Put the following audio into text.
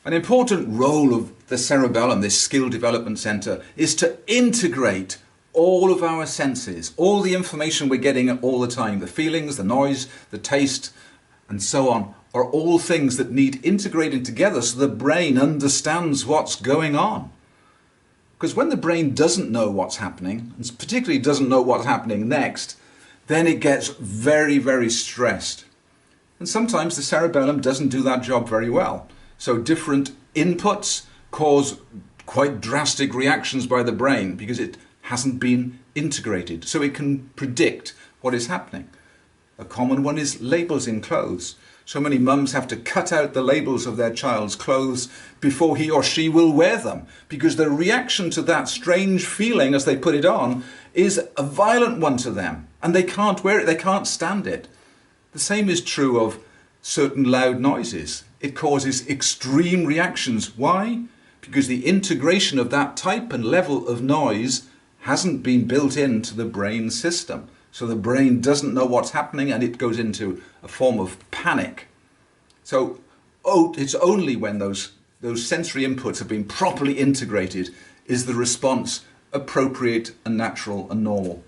An important role of the cerebellum, this skill development center, is to integrate all of our senses, all the information we're getting all the time, the feelings, the noise, the taste, and so on, are all things that need integrating together so the brain understands what's going on. Because when the brain doesn't know what's happening, and particularly doesn't know what's happening next, then it gets very, very stressed. And sometimes the cerebellum doesn't do that job very well. So different inputs cause quite drastic reactions by the brain because it hasn't been integrated. So it can predict what is happening. A common one is labels in clothes. So many mums have to cut out the labels of their child's clothes before he or she will wear them, because the reaction to that strange feeling as they put it on is a violent one to them, and they can't wear it, they can't stand it. The same is true of certain loud noises. It causes extreme reactions. Why? Because the integration of that type and level of noise hasn't been built into the brain system. So the brain doesn't know what's happening and it goes into a form of panic. So it's only when those sensory inputs have been properly integrated is the response appropriate and natural and normal.